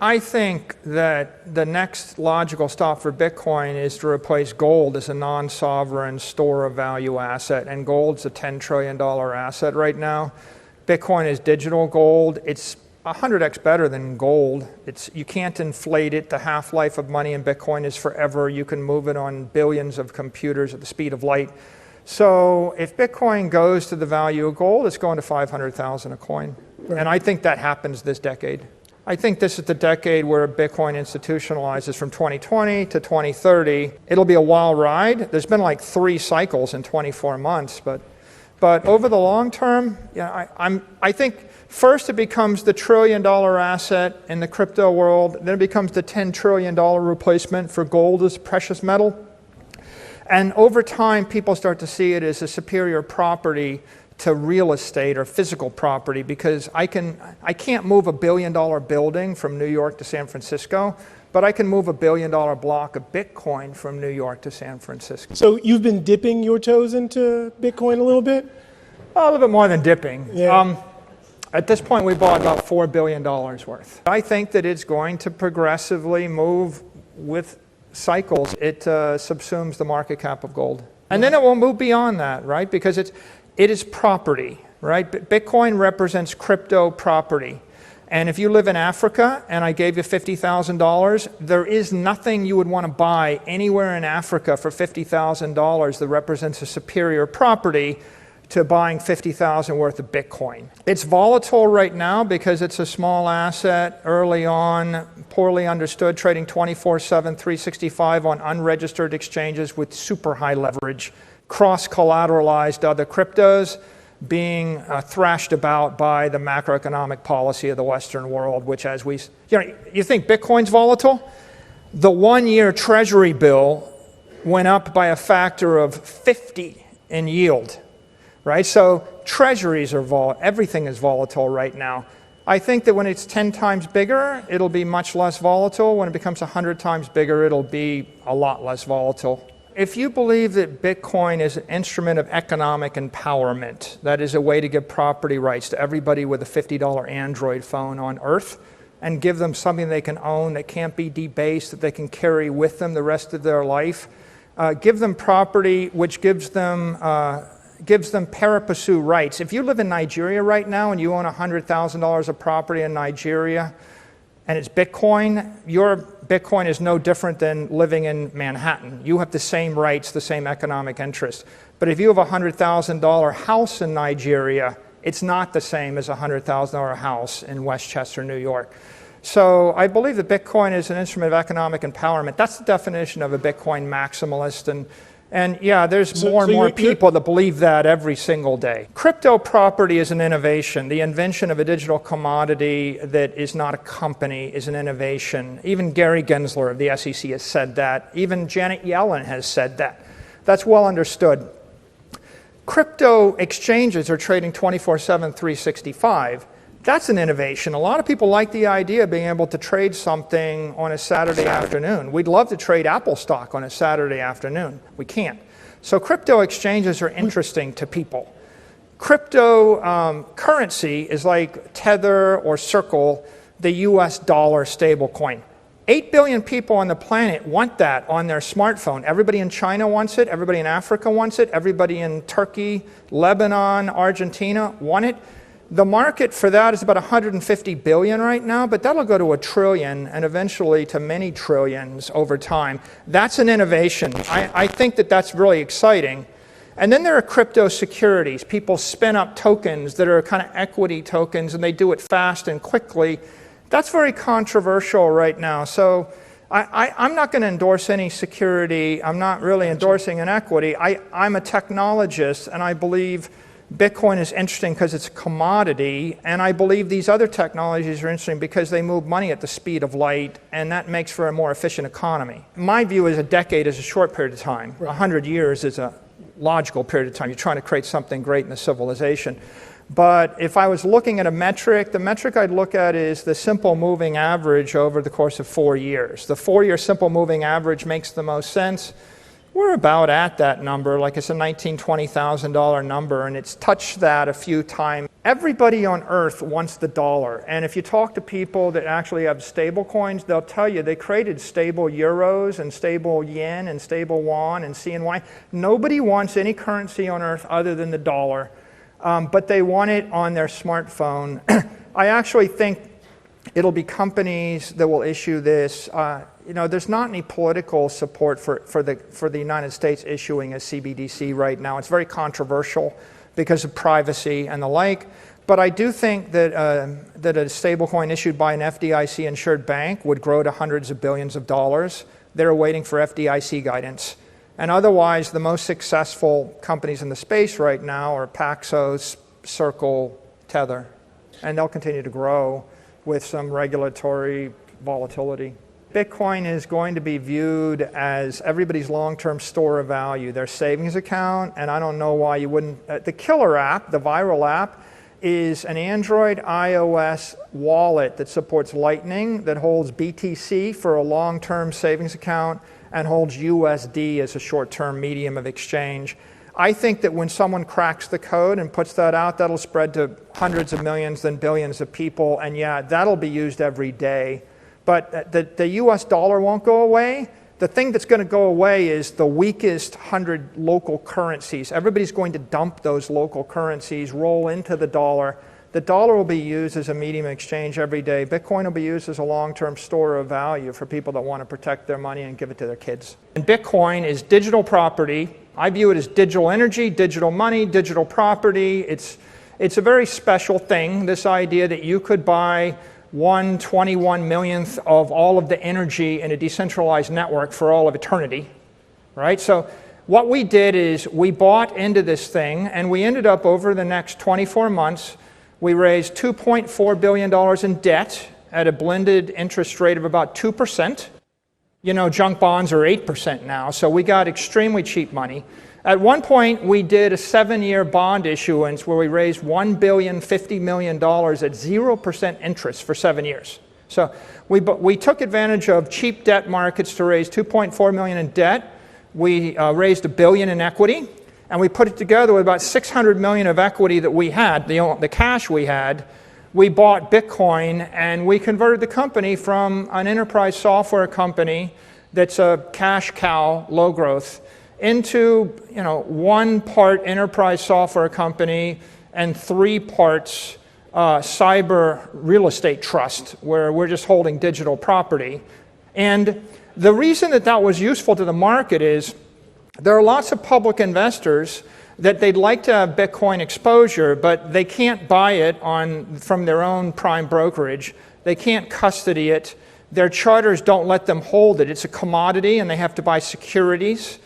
I think that the next logical stop for Bitcoin is to replace gold as a non-sovereign store of value asset, and gold's a $10 trillion asset right now. Bitcoin is digital gold. It's 100x better than gold. You can't inflate it. The half-life of money in Bitcoin is forever. You can move it on billions of computers at the speed of light. So if Bitcoin goes to the value of gold, it's going to 500,000 a coin. Right. And I think that happens this decade. I think this is the decade where Bitcoin institutionalizes from 2020 to 2030. It'll be a wild ride. There's been like 3 cycles in 24 months, but over the long term, yeah, I think first it becomes the $1 trillion asset in the crypto world, then it becomes the $10 trillion replacement for gold as precious metal. And over time, people start to see it as a superior property to real estate or physical property, because I can't move $1 billion building from New York to San Francisco, but I can move $1 billion block of Bitcoin from New York to San Francisco. So you've been dipping your toes into Bitcoin a little bit? A little bit more than dipping. Yeah. At this point, we bought about $4 billion worth. I think that it's going to progressively move with cycles. It subsumes the market cap of gold. And then it will move beyond that, right? Because it is property, right? Bitcoin represents crypto property. And if you live in Africa and I gave you $50,000, there is nothing you would want to buy anywhere in Africa for $50,000 that represents a superior property to buying $50,000 worth of Bitcoin. It's volatile right now because it's a small asset early on, poorly understood, trading 24/7, 365 on unregistered exchanges with super high leverage, cross-collateralized other cryptos, being thrashed about by the macroeconomic policy of the Western world, which as you think Bitcoin's volatile? The 1-year treasury bill went up by a factor of 50 in yield, right? So treasuries are volatile, everything is volatile right now. I think that when it's 10 times bigger, it'll be much less volatile. When it becomes 100 times bigger, it'll be a lot less volatile. If you believe that Bitcoin is an instrument of economic empowerment, that is a way to give property rights to everybody with a $50 Android phone on Earth, and give them something they can own that can't be debased, that they can carry with them the rest of their life, give them property which gives them pari passu rights. If you live in Nigeria right now and you own $100,000 of property in Nigeria, and it's Bitcoin, your Bitcoin is no different than living in Manhattan. You have the same rights, the same economic interests. But if you have a $100,000 house in Nigeria, it's not the same as a $100,000 house in Westchester, New York. So I believe that Bitcoin is an instrument of economic empowerment. That's the definition of a Bitcoin maximalist. And yeah, there's more and more people that believe that every single day. Crypto property is an innovation. The invention of a digital commodity that is not a company is an innovation. Even Gary Gensler of the SEC has said that. Even Janet Yellen has said that. That's well understood. Crypto exchanges are trading 24/7, 365. That's an innovation. A lot of people like the idea of being able to trade something on a Saturday afternoon. We'd love to trade Apple stock on a Saturday afternoon. We can't. So crypto exchanges are interesting to people. Crypto currency is like Tether or Circle, the US dollar stablecoin. 8 billion people on the planet want that on their smartphone. Everybody in China wants it. Everybody in Africa wants it. Everybody in Turkey, Lebanon, Argentina want it. The market for that is about 150 billion right now, but that'll go to $1 trillion and eventually to many trillions over time. That's an innovation. I think that that's really exciting. And then there are crypto securities. People spin up tokens that are kind of equity tokens, and they do it fast and quickly. That's very controversial right now. So I'm not going to endorse any security. I'm not really endorsing an equity. I'm a technologist, and I believe Bitcoin is interesting because it's a commodity, and I believe these other technologies are interesting because they move money at the speed of light, and that makes for a more efficient economy. My view is a decade is a short period of time. 100 years is a logical period of time. You're trying to create something great in the civilization. But if I was looking at a metric, the metric I'd look at is the simple moving average over the course of 4 years. The 4-year simple moving average makes the most sense. We're about at that number, like it's a $19,000, $20,000 number, and it's touched that a few times. Everybody on earth wants the dollar, and if you talk to people that actually have stable coins, they'll tell you they created stable euros and stable yen and stable yuan and CNY. Nobody wants any currency on earth other than the dollar, but they want it on their smartphone. I actually think it'll be companies that will issue this. There's not any political support for the United States issuing a CBDC right now. It's very controversial because of privacy and the like. But I do think that a stablecoin issued by an FDIC-insured bank would grow to hundreds of billions of dollars. They're waiting for FDIC guidance. And otherwise, the most successful companies in the space right now are Paxos, Circle, Tether. And they'll continue to grow with some regulatory volatility. Bitcoin is going to be viewed as everybody's long-term store of value, their savings account, and I don't know why you wouldn't. The killer app, the viral app, is an Android iOS wallet that supports Lightning, that holds BTC for a long-term savings account, and holds USD as a short-term medium of exchange. I think that when someone cracks the code and puts that out, that'll spread to hundreds of millions, then billions of people, and yeah, that'll be used every day. But the US dollar won't go away. The thing that's going to go away is the weakest 100 local currencies. Everybody's going to dump those local currencies, roll into the dollar. The dollar will be used as a medium of exchange every day. Bitcoin will be used as a long-term store of value for people that want to protect their money and give it to their kids. And Bitcoin is digital property. I view it as digital energy, digital money, digital property. It's a very special thing, this idea that you could buy 1/21 millionth of all of the energy in a decentralized network for all of eternity, right? So what we did is we bought into this thing, and we ended up over the next 24 months, we raised $2.4 billion in debt at a blended interest rate of about 2%. Junk bonds are 8% now, so we got extremely cheap money. At one point, we did a 7-year bond issuance where we raised $1,050 million at 0% interest for 7 years. So we took advantage of cheap debt markets to raise $2.4 million in debt. We raised $1 billion in equity, and we put it together with about $600 million of equity that we had, the cash we had. We bought Bitcoin, and we converted the company from an enterprise software company that's a cash cow, low growth, into 1 part enterprise software company and 3 parts cyber real estate trust, where we're just holding digital property. And the reason that was useful to the market is there are lots of public investors that they'd like to have Bitcoin exposure, but they can't buy it from their own prime brokerage. They can't custody it. Their charters don't let them hold it. It's a commodity, and they have to buy securities.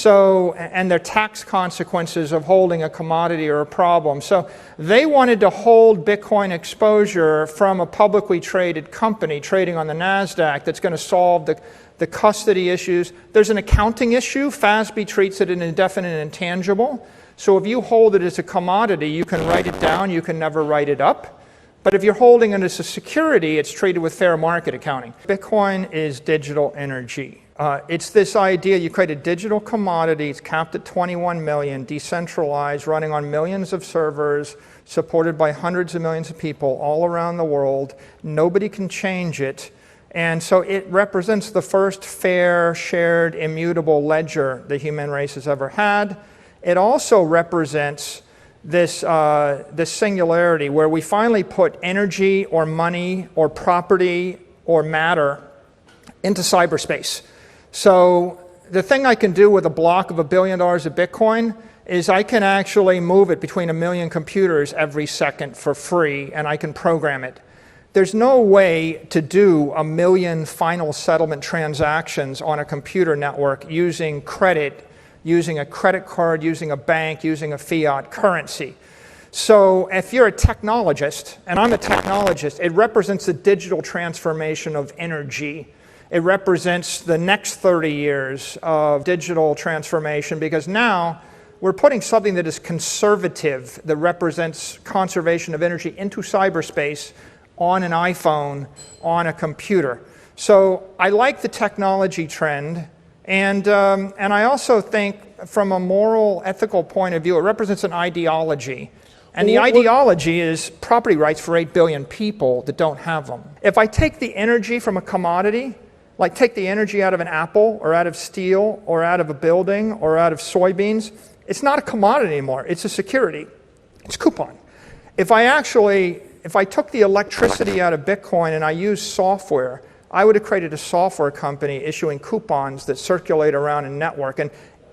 And their tax consequences of holding a commodity are a problem. So they wanted to hold Bitcoin exposure from a publicly traded company trading on the NASDAQ that's going to solve the custody issues. There's an accounting issue. FASB treats it an indefinite intangible. So if you hold it as a commodity, you can write it down, you can never write it up. But if you're holding it as a security, it's treated with fair market accounting. Bitcoin is digital energy. It's this idea, you create a digital commodity, it's capped at 21 million, decentralized, running on millions of servers, supported by hundreds of millions of people all around the world. Nobody can change it. And so it represents the first fair, shared, immutable ledger the human race has ever had. It also represents this singularity where we finally put energy or money or property or matter into cyberspace. So the thing I can do with a block of $1 billion of Bitcoin is I can actually move it between 1 million computers every second for free, and I can program it. There's no way to do 1 million final settlement transactions on a computer network using credit, using a credit card, using a bank, using a fiat currency. So if you're a technologist, and I'm a technologist, it represents the digital transformation of energy. It represents the next 30 years of digital transformation, because now we're putting something that is conservative, that represents conservation of energy, into cyberspace on an iPhone, on a computer. So I like the technology trend, And I also think from a moral, ethical point of view, it represents an ideology. And the ideology is property rights for 8 billion people that don't have them. If I take the energy from a commodity, like take the energy out of an apple or out of steel or out of a building or out of soybeans, it's not a commodity anymore. It's a security. It's a coupon. If I took the electricity out of Bitcoin and I used software, I would have created a software company issuing coupons that circulate around a network.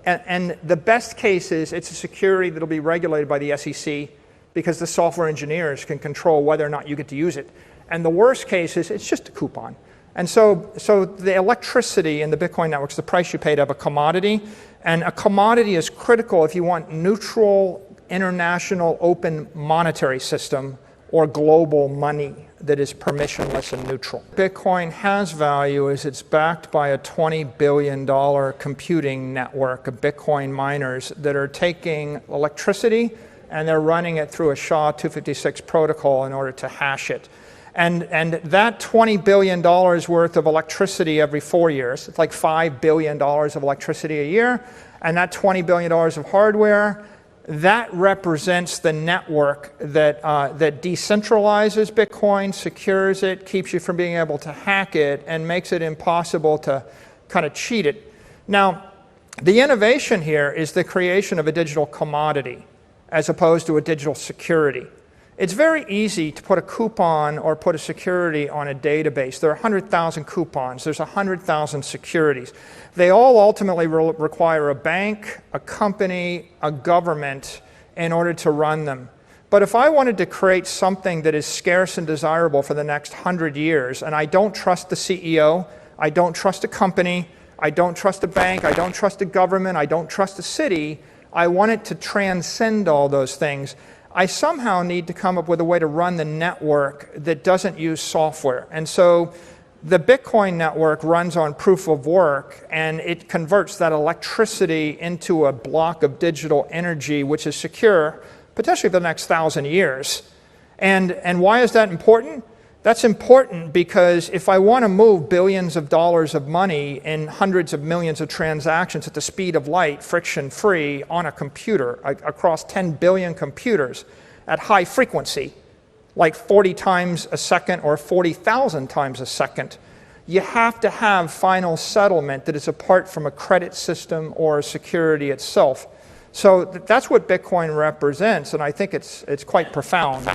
And the best case is it's a security that will be regulated by the SEC because the software engineers can control whether or not you get to use it. And the worst case is it's just a coupon. And so the electricity in the Bitcoin network is the price you pay to have a commodity. And a commodity is critical if you want neutral, international, open monetary system or global money that is permissionless and neutral. Bitcoin has value as it's backed by a $20 billion computing network of Bitcoin miners that are taking electricity and they're running it through a SHA-256 protocol in order to hash it. And that $20 billion worth of electricity every 4 years, it's like $5 billion of electricity a year, and that $20 billion of hardware, that represents the network that decentralizes Bitcoin, secures it, keeps you from being able to hack it, and makes it impossible to kind of cheat it. Now, the innovation here is the creation of a digital commodity as opposed to a digital security. It's very easy to put a coupon or put a security on a database. There are 100,000 coupons. There's 100,000 securities. They all ultimately require a bank, a company, a government in order to run them. But if I wanted to create something that is scarce and desirable for the next 100 years, and I don't trust the CEO, I don't trust a company, I don't trust a bank, I don't trust a government, I don't trust a city, I want it to transcend all those things, I somehow need to come up with a way to run the network that doesn't use software. And so the Bitcoin network runs on proof of work, and it converts that electricity into a block of digital energy, which is secure, potentially for the next 1,000 years. And why is that important? That's important because if I want to move billions of dollars of money in hundreds of millions of transactions at the speed of light, friction-free, on a computer, across 10 billion computers at high frequency, like 40 times a second or 40,000 times a second, you have to have final settlement that is apart from a credit system or a security itself. So that's what Bitcoin represents, and I think it's quite profound.